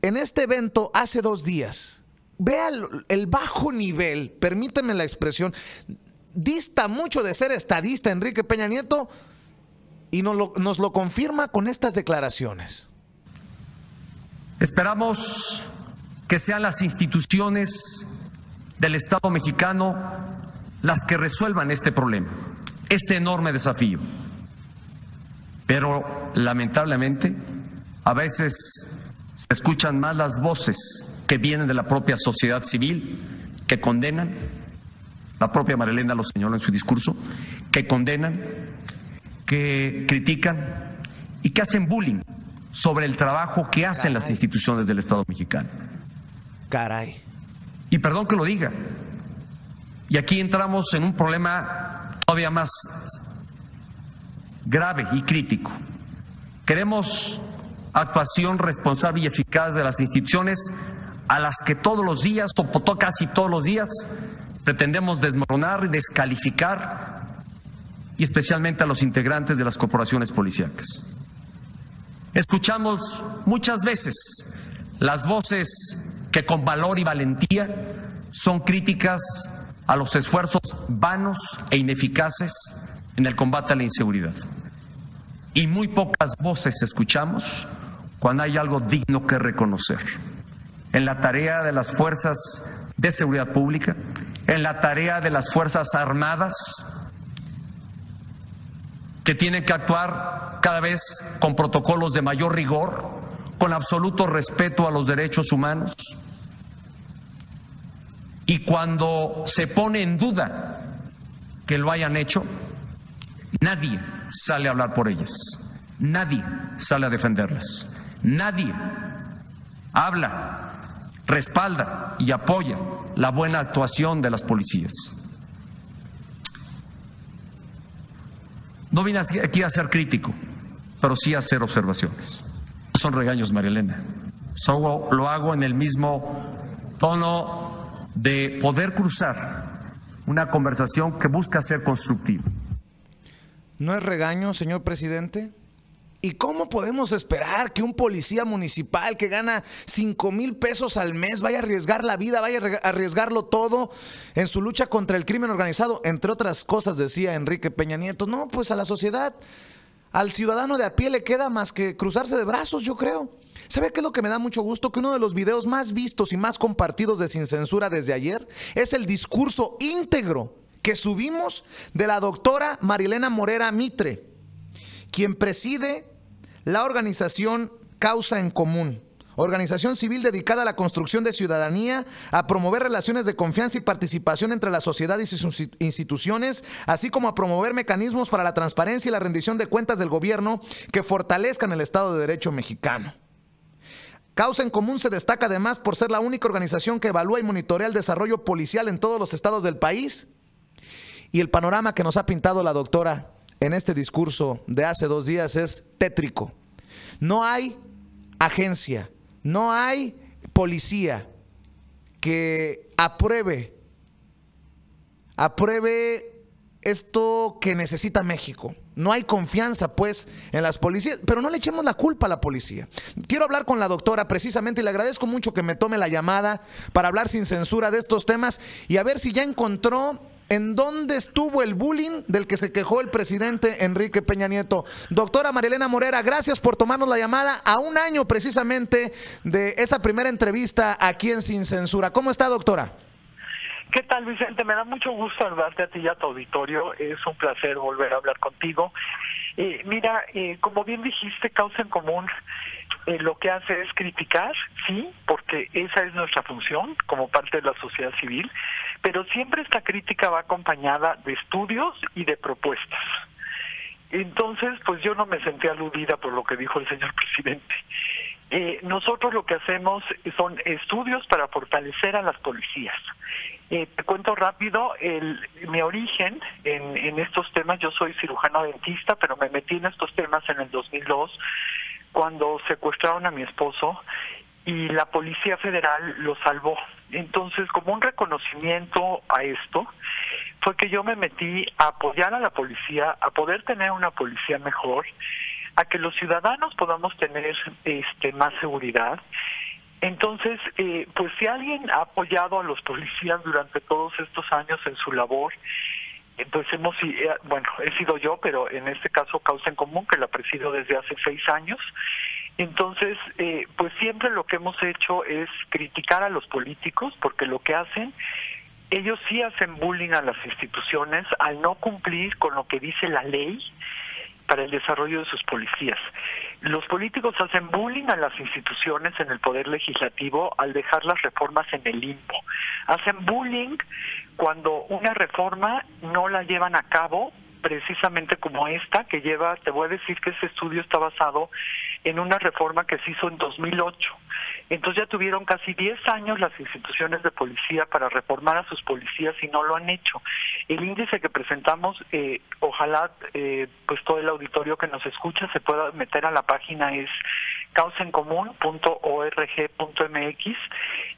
en este evento hace 2 días. Vea el bajo nivel, permíteme la expresión, dista mucho de ser estadista Enrique Peña Nieto y nos lo confirma con estas declaraciones. Esperamos que sean las instituciones del Estado mexicano las que resuelvan este problema, este enorme desafío. Pero lamentablemente a veces se escuchan más las voces que vienen de la propia sociedad civil, que condenan, la propia Marilena lo señaló en su discurso, que condenan, que critican y que hacen bullying sobre el trabajo que hacen las instituciones del Estado mexicano. Caray. Y perdón que lo diga, y aquí entramos en un problema todavía más grave y crítico. Queremos actuación responsable y eficaz de las instituciones a las que todos los días, o casi todos los días, pretendemos desmoronar y descalificar, y especialmente a los integrantes de las corporaciones policíacas. Escuchamos muchas veces las voces que con valor y valentía son críticas a los esfuerzos vanos e ineficaces en el combate a la inseguridad. Y muy pocas voces escuchamos cuando hay algo digno que reconocer. En la tarea de las fuerzas de seguridad pública, en la tarea de las Fuerzas Armadas, que tienen que actuar cada vez con protocolos de mayor rigor, con absoluto respeto a los derechos humanos. Y cuando se pone en duda que lo hayan hecho, nadie sale a hablar por ellas, nadie sale a defenderlas, nadie habla, respalda y apoya la buena actuación de las policías. No vine aquí a ser crítico, pero sí a hacer observaciones. No son regaños, María Elena. Lo hago en el mismo tono de poder cruzar una conversación que busca ser constructiva. ¿No es regaño, señor presidente? ¿Y cómo podemos esperar que un policía municipal que gana 5,000 pesos al mes vaya a arriesgar la vida, vaya a arriesgarlo todo en su lucha contra el crimen organizado? Entre otras cosas, decía Enrique Peña Nieto. No, pues a la sociedad, al ciudadano de a pie le queda más que cruzarse de brazos, yo creo. ¿Sabe qué es lo que me da mucho gusto? Que uno de los videos más vistos y más compartidos de Sin Censura desde ayer es el discurso íntegro que subimos de la doctora Marilena Morera Mitre, quien preside la organización Causa en Común, organización civil dedicada a la construcción de ciudadanía, a promover relaciones de confianza y participación entre la sociedad y sus instituciones, así como a promover mecanismos para la transparencia y la rendición de cuentas del gobierno que fortalezcan el Estado de Derecho mexicano. Causa en Común se destaca además por ser la única organización que evalúa y monitorea el desarrollo policial en todos los estados del país. Y el panorama que nos ha pintado la doctora en este discurso de hace 2 días es tétrico. No hay agencia, no hay policía que apruebe esto que necesita México. No hay confianza, pues, en las policías, pero no le echemos la culpa a la policía. Quiero hablar con la doctora precisamente y le agradezco mucho que me tome la llamada para hablar sin censura de estos temas y a ver si ya encontró en dónde estuvo el bullying del que se quejó el presidente Enrique Peña Nieto. Doctora Marilena Morera, gracias por tomarnos la llamada a 1 año precisamente de esa primera entrevista aquí en Sin Censura. ¿Cómo está, doctora? ¿Qué tal, Vicente? Me da mucho gusto saludarte a ti y a tu auditorio. Es un placer volver a hablar contigo. Mira, como bien dijiste, Causa en Común lo que hace es criticar, sí, porque esa es nuestra función como parte de la sociedad civil, pero siempre esta crítica va acompañada de estudios y de propuestas. Entonces, pues yo no me sentí aludida por lo que dijo el señor presidente. Nosotros lo que hacemos son estudios para fortalecer a las policías. Te cuento rápido mi origen en estos temas. Yo soy cirujano dentista, pero me metí en estos temas en el 2002 cuando secuestraron a mi esposo y la Policía Federal lo salvó. Entonces, como un reconocimiento a esto, fue que yo me metí a apoyar a la policía, a poder tener una policía mejor, a que los ciudadanos podamos tener más seguridad Entonces, pues si alguien ha apoyado a los policías durante todos estos años en su labor, pues he sido yo, pero en este caso Causa en Común, que la presido desde hace 6 años. Entonces, pues siempre lo que hemos hecho es criticar a los políticos, porque lo que hacen, ellos sí hacen bullying a las instituciones al no cumplir con lo que dice la ley para el desarrollo de sus policías. Los políticos hacen bullying a las instituciones en el Poder Legislativo al dejar las reformas en el limbo. Hacen bullying cuando una reforma no la llevan a cabo, precisamente como esta, que lleva, te voy a decir que este estudio está basado en una reforma que se hizo en 2008. Entonces ya tuvieron casi 10 años las instituciones de policía para reformar a sus policías y no lo han hecho. El índice que presentamos, ojalá pues todo el auditorio que nos escucha se pueda meter a la página, es causaencomún.org.mx.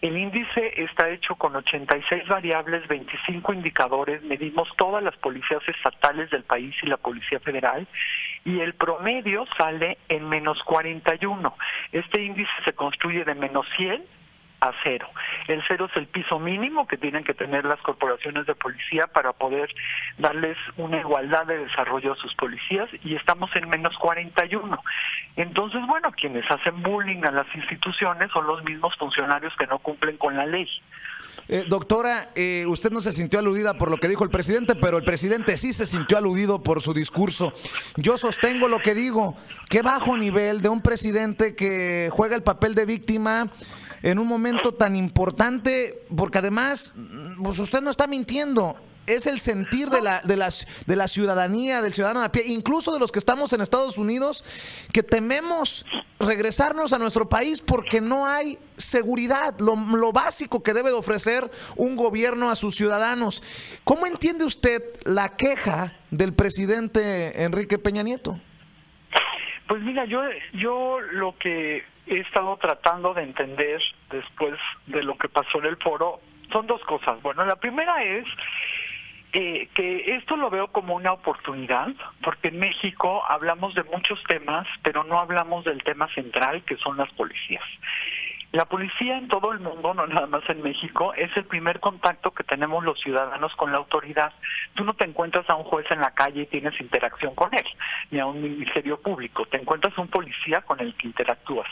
El índice está hecho con 86 variables, 25 indicadores, medimos todas las policías estatales del país y la Policía Federal, y el promedio sale en menos 41. Este índice se construye de menos 100 a 0. El 0 es el piso mínimo que tienen que tener las corporaciones de policía para poder darles una igualdad de desarrollo a sus policías, y estamos en menos 41. Entonces, bueno, quienes hacen bullying a las instituciones son los mismos funcionarios que no cumplen con la ley. Doctora, usted no se sintió aludida por lo que dijo el presidente, pero el presidente sí se sintió aludido por su discurso. Yo sostengo lo que digo. Qué bajo nivel de un presidente que juega el papel de víctima en un momento tan importante, porque además, pues usted no está mintiendo. Es el sentir de la ciudadanía, del ciudadano de a pie, incluso de los que estamos en Estados Unidos, que tememos regresarnos a nuestro país porque no hay seguridad, lo básico que debe de ofrecer un gobierno a sus ciudadanos. ¿Cómo entiende usted la queja del presidente Enrique Peña Nieto? Pues mira, yo lo que he estado tratando de entender después de lo que pasó en el foro son dos cosas. Bueno, la primera es que esto lo veo como una oportunidad, porque en México hablamos de muchos temas, pero no hablamos del tema central, que son las policías. La policía en todo el mundo, no nada más en México, es el primer contacto que tenemos los ciudadanos con la autoridad. Tú no te encuentras a un juez en la calle y tienes interacción con él, ni a un ministerio público. Te encuentras a un policía con el que interactúas.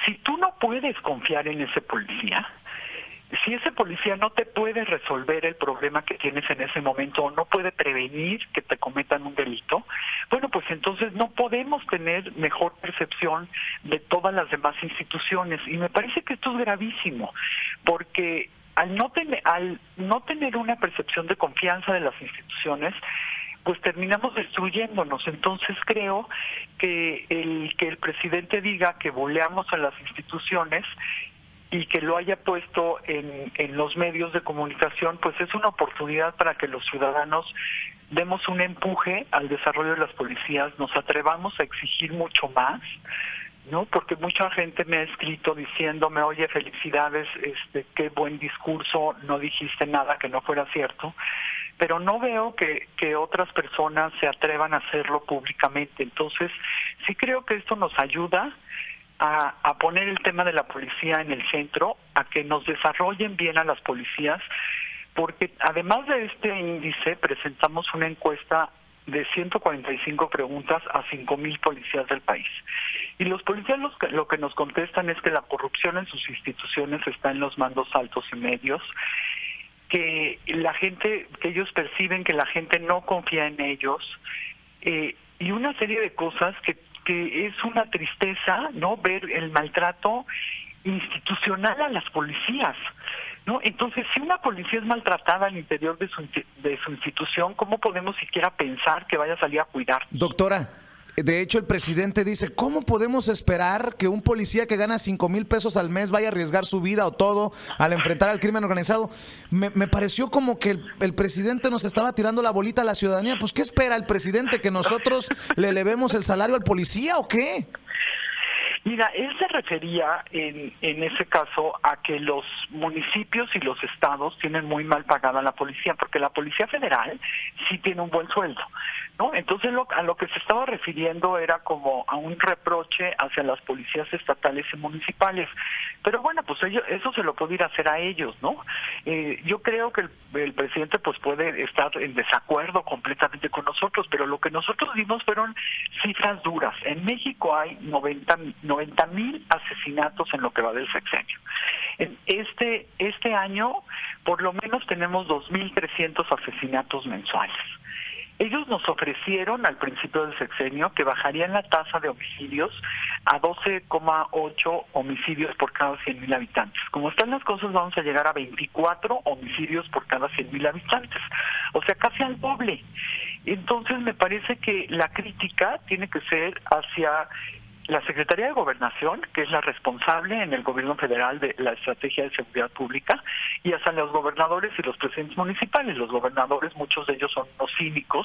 Si tú no puedes confiar en ese policía, si ese policía no te puede resolver el problema que tienes en ese momento o no puede prevenir que te cometan un delito, bueno, pues entonces no podemos tener mejor percepción de todas las demás instituciones. Y me parece que esto es gravísimo, porque al no tener una percepción de confianza de las instituciones, pues terminamos destruyéndonos. Entonces creo que el presidente diga que boleamos a las instituciones y que lo haya puesto en los medios de comunicación, pues es una oportunidad para que los ciudadanos demos un empuje al desarrollo de las policías, nos atrevamos a exigir mucho más, ¿no? Porque mucha gente me ha escrito diciéndome, oye, felicidades, qué buen discurso, no dijiste nada que no fuera cierto, pero no veo que otras personas se atrevan a hacerlo públicamente. Entonces, sí creo que esto nos ayuda a poner el tema de la policía en el centro, a que nos desarrollen bien a las policías, porque además de este índice presentamos una encuesta de 145 preguntas a 5,000 policías del país. Y los policías lo que nos contestan es que la corrupción en sus instituciones está en los mandos altos y medios, que ellos perciben que la gente no confía en ellos, y una serie de cosas que es una tristeza, ¿no?, ver el maltrato institucional a las policías, ¿no? Entonces, si una policía es maltratada al interior de su institución, ¿cómo podemos siquiera pensar que vaya a salir a cuidar? Doctora, de hecho el presidente dice, ¿cómo podemos esperar que un policía que gana 5,000 pesos al mes vaya a arriesgar su vida o todo al enfrentar al crimen organizado? Me pareció como que el presidente nos estaba tirando la bolita a la ciudadanía. Pues, ¿qué espera el presidente? ¿Que nosotros le elevemos el salario al policía o qué? Mira, él se refería en ese caso a que los municipios y los estados tienen muy mal pagada la policía, porque la Policía Federal sí tiene un buen sueldo, ¿no? Entonces a lo que se estaba refiriendo era como a un reproche hacia las policías estatales y municipales. Pero bueno, pues eso se lo puede ir a hacer a ellos, ¿no? Yo creo que el presidente pues puede estar en desacuerdo completamente con nosotros, pero lo que nosotros vimos fueron cifras duras. En México hay 90,000 asesinatos en lo que va del sexenio. Este año por lo menos tenemos 2,300 asesinatos mensuales. Ellos nos ofrecieron al principio del sexenio que bajarían la tasa de homicidios a 12,8 homicidios por cada 100,000 habitantes. Como están las cosas, vamos a llegar a 24 homicidios por cada 100,000 habitantes, o sea, casi al doble. Entonces me parece que la crítica tiene que ser hacia la Secretaría de Gobernación, que es la responsable en el gobierno federal de la estrategia de seguridad pública, y hasta los gobernadores y los presidentes municipales. Los gobernadores, muchos de ellos son unos cínicos,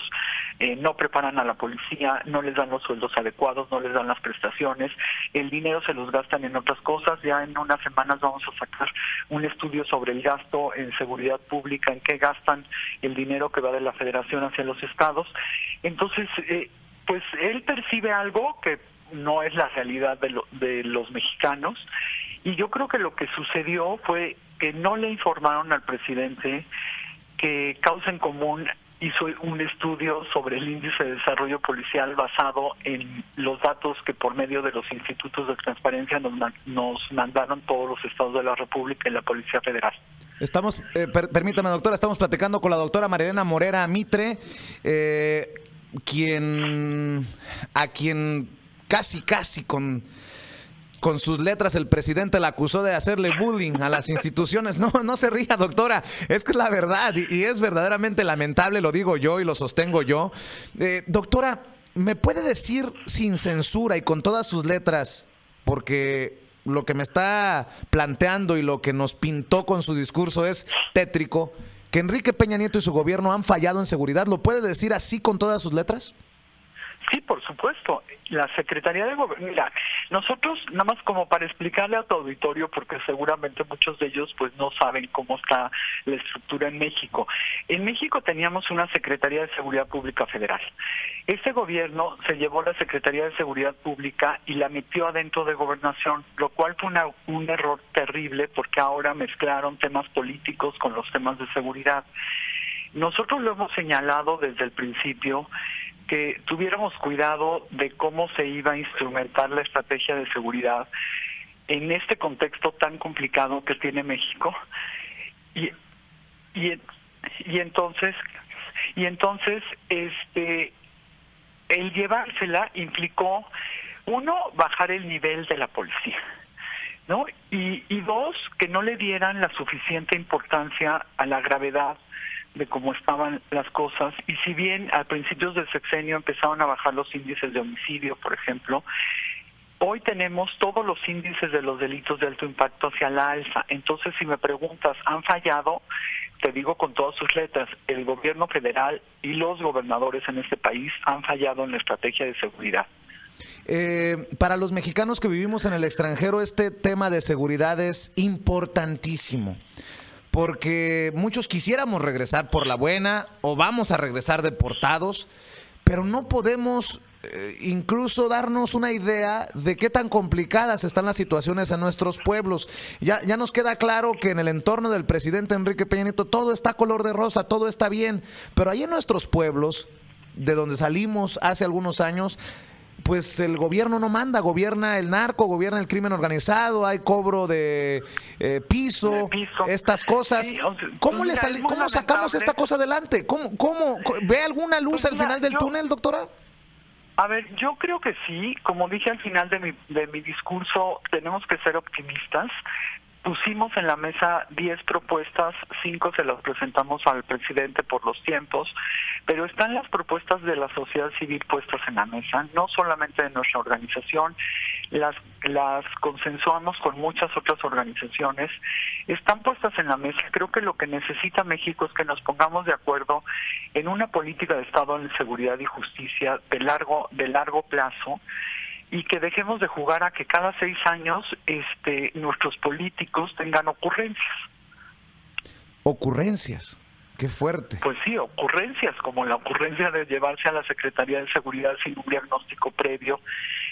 no preparan a la policía, no les dan los sueldos adecuados, no les dan las prestaciones, el dinero se los gastan en otras cosas. Ya en unas semanas vamos a sacar un estudio sobre el gasto en seguridad pública, en qué gastan el dinero que va de la federación hacia los estados. Entonces, pues él percibe algo que no es la realidad de los mexicanos, y yo creo que lo que sucedió fue que no le informaron al presidente que Causa en Común hizo un estudio sobre el índice de desarrollo policial basado en los datos que por medio de los institutos de transparencia nos mandaron todos los estados de la República y la Policía Federal. Estamos, permítame, doctora, estamos platicando con la doctora Marilena Morera Mitre, a quien casi con sus letras el presidente la acusó de hacerle bullying a las instituciones. No se ría, doctora, es que es la verdad y es verdaderamente lamentable, lo digo yo y lo sostengo yo. Doctora, ¿me puede decir sin censura y con todas sus letras, porque lo que me está planteando y lo que nos pintó con su discurso es tétrico, que Enrique Peña Nieto y su gobierno han fallado en seguridad? ¿Lo puede decir así con todas sus letras? Sí, por supuesto. La Secretaría de Gobierno, mira, nosotros, nada más como para explicarle a tu auditorio, porque seguramente muchos de ellos pues no saben cómo está la estructura en México. En México teníamos una Secretaría de Seguridad Pública Federal. Este gobierno se llevó la Secretaría de Seguridad Pública y la metió adentro de Gobernación, lo cual fue un error terrible, porque ahora mezclaron temas políticos con los temas de seguridad. Nosotros lo hemos señalado desde el principio, que tuviéramos cuidado de cómo se iba a instrumentar la estrategia de seguridad en este contexto tan complicado que tiene México, y entonces el llevársela implicó, uno, bajar el nivel de la policía, ¿no? Y dos, que no le dieran la suficiente importancia a la gravedad de cómo estaban las cosas. Y si bien a principios del sexenio empezaron a bajar los índices de homicidio, por ejemplo, hoy tenemos todos los índices de los delitos de alto impacto hacia la alza. Entonces, si me preguntas, ¿han fallado? Te digo con todas sus letras, el gobierno federal y los gobernadores en este país han fallado en la estrategia de seguridad. Para los mexicanos que vivimos en el extranjero, este tema de seguridad es importantísimo, porque muchos quisiéramos regresar por la buena o vamos a regresar deportados, pero no podemos incluso darnos una idea de qué tan complicadas están las situaciones en nuestros pueblos. Ya nos queda claro que en el entorno del presidente Enrique Peña Nieto todo está color de rosa, todo está bien, pero ahí en nuestros pueblos, de donde salimos hace algunos años, pues el gobierno no manda, gobierna el narco, gobierna el crimen organizado, hay cobro de piso, estas cosas. Sí, ¿Cómo sacamos esta cosa adelante? ¿Cómo ve alguna luz al final del túnel, doctora? A ver, yo creo que sí. Como dije al final de mi discurso, tenemos que ser optimistas. Pusimos en la mesa 10 propuestas, 5 se las presentamos al presidente por los tiempos, pero están las propuestas de la sociedad civil puestas en la mesa, no solamente de nuestra organización, las consensuamos con muchas otras organizaciones, están puestas en la mesa. Creo que lo que necesita México es que nos pongamos de acuerdo en una política de Estado en seguridad y justicia de largo plazo, y que dejemos de jugar a que cada 6 años nuestros políticos tengan ocurrencias. ¿Ocurrencias? Qué fuerte. Pues sí, ocurrencias, como la ocurrencia de llevarse a la Secretaría de Seguridad sin un diagnóstico previo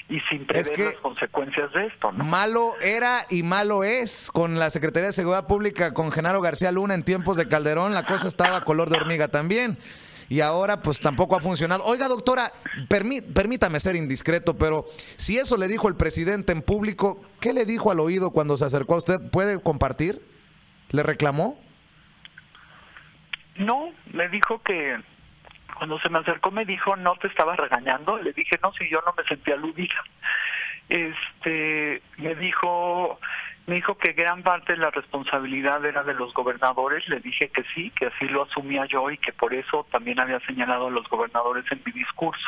y sin prever las consecuencias de esto, ¿no? Malo era y malo es con la Secretaría de Seguridad Pública, con Genaro García Luna en tiempos de Calderón, la cosa estaba color de hormiga también. Y ahora pues tampoco ha funcionado. Oiga, doctora, permítame ser indiscreto, pero si eso le dijo el presidente en público, ¿qué le dijo al oído cuando se acercó a usted? ¿Puede compartir? ¿Le reclamó? No, me dijo que cuando se me acercó me dijo, no te estaba regañando. Le dije, no, si yo no me sentía aludida. Me dijo que gran parte de la responsabilidad era de los gobernadores. Le dije que sí, que así lo asumía yo y que por eso también había señalado a los gobernadores en mi discurso.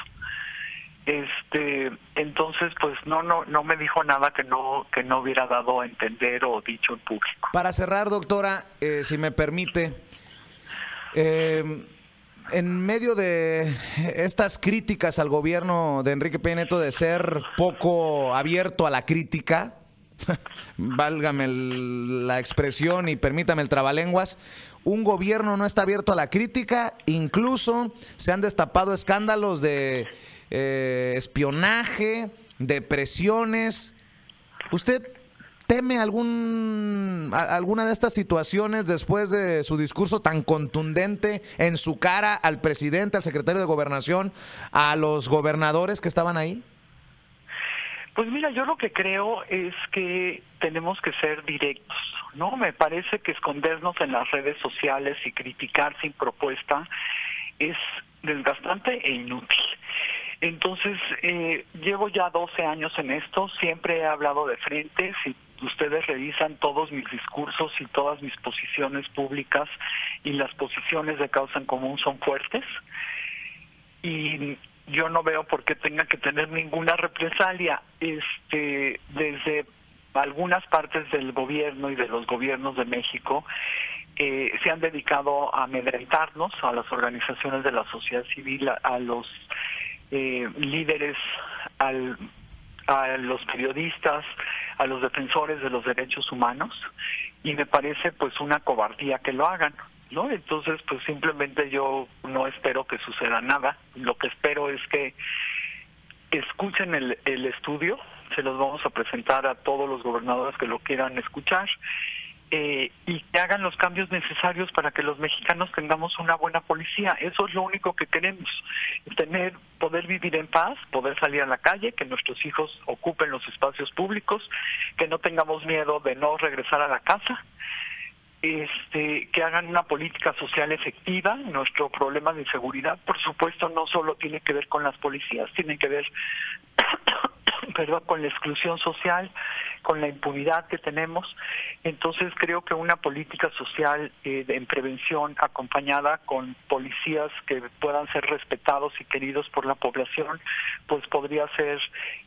Entonces pues no me dijo nada que no hubiera dado a entender o dicho en público. Para cerrar, doctora, si me permite, en medio de estas críticas al gobierno de Enrique Peña Nieto de ser poco abierto a la crítica, válgame la expresión y permítame el trabalenguas, un gobierno no está abierto a la crítica, incluso se han destapado escándalos de espionaje, de presiones. ¿Usted teme alguna de estas situaciones después de su discurso tan contundente en su cara al presidente, al secretario de Gobernación, a los gobernadores que estaban ahí? Pues mira, yo lo que creo es que tenemos que ser directos, ¿no? Me parece que escondernos en las redes sociales y criticar sin propuesta es desgastante e inútil. Entonces, llevo ya 12 años en esto, siempre he hablado de frente. Si ustedes revisan todos mis discursos y todas mis posiciones públicas y las posiciones de causa en común son fuertes, y yo no veo por qué tenga que tener ninguna represalia. Desde algunas partes del gobierno y de los gobiernos de México se han dedicado a amedrentarnos, a las organizaciones de la sociedad civil, a los líderes, a los periodistas, a los defensores de los derechos humanos, y me parece pues una cobardía que lo hagan, ¿no? Entonces pues simplemente yo no espero que suceda nada. Lo que espero es que escuchen el estudio. Se los vamos a presentar a todos los gobernadores que lo quieran escuchar, y que hagan los cambios necesarios para que los mexicanos tengamos una buena policía. Eso es lo único que queremos, poder vivir en paz, poder salir a la calle, que nuestros hijos ocupen los espacios públicos, que no tengamos miedo de no regresar a la casa, que hagan una política social efectiva. Nuestro problema de inseguridad, por supuesto, no solo tiene que ver con las policías, tiene que ver con la exclusión social, con la impunidad que tenemos. Entonces creo que una política social en prevención, acompañada con policías que puedan ser respetados y queridos por la población, pues podría ser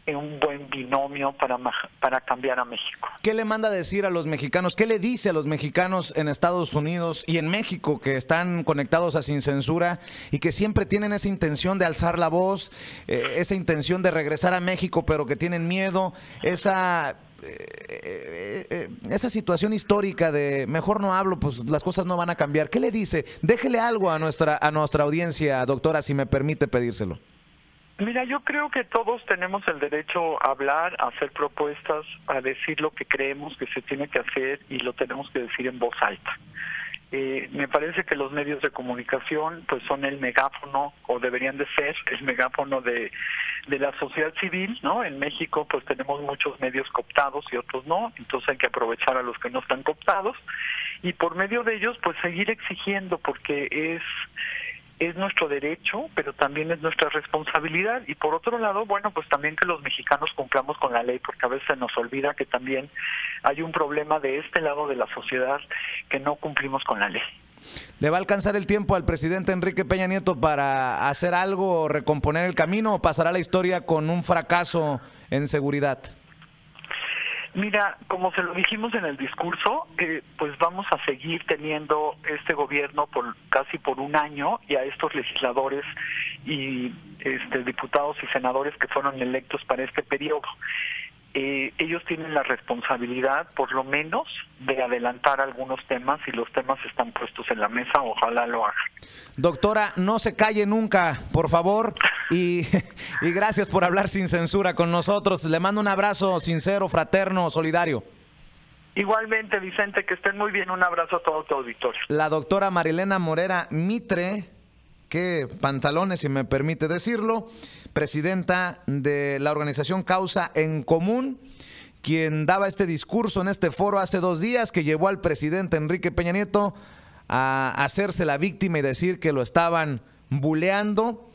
un buen binomio para cambiar a México. ¿Qué le manda a decir a los mexicanos? ¿Qué le dice a los mexicanos en Estados Unidos y en México que están conectados a Sin Censura y que siempre tienen esa intención de alzar la voz, esa intención de regresar a México, pero que tienen miedo, esa situación histórica de mejor no hablo, pues las cosas no van a cambiar? ¿Qué le dice? Déjele algo a nuestra audiencia, doctora, si me permite pedírselo. Mira, yo creo que todos tenemos el derecho a hablar, a hacer propuestas, a decir lo que creemos que se tiene que hacer, y lo tenemos que decir en voz alta. Me parece que los medios de comunicación pues son el megáfono, o deberían de ser el megáfono de la sociedad civil, ¿no? En México pues tenemos muchos medios cooptados y otros no, entonces hay que aprovechar a los que no están cooptados y por medio de ellos pues seguir exigiendo, porque es nuestro derecho, pero también es nuestra responsabilidad. Y por otro lado, bueno, pues también que los mexicanos cumplamos con la ley, porque a veces se nos olvida que también hay un problema de este lado de la sociedad, que no cumplimos con la ley. ¿Le va a alcanzar el tiempo al presidente Enrique Peña Nieto para hacer algo, recomponer el camino, o pasará la historia con un fracaso en seguridad? Mira, como se lo dijimos en el discurso, pues vamos a seguir teniendo este gobierno casi por un año, y a estos legisladores y diputados y senadores que fueron electos para este periodo. ellos tienen la responsabilidad, por lo menos, de adelantar algunos temas, y los temas están puestos en la mesa, ojalá lo hagan. Doctora, no se calle nunca, por favor, y gracias por hablar sin censura con nosotros. Le mando un abrazo sincero, fraterno, solidario. Igualmente, Vicente, que estén muy bien. Un abrazo a todo tu auditorio. La doctora Marilena Morera Mitre, qué pantalones, si me permite decirlo, presidenta de la organización Causa en Común, quien daba este discurso en este foro hace 2 días, que llevó al presidente Enrique Peña Nieto a hacerse la víctima y decir que lo estaban buleando.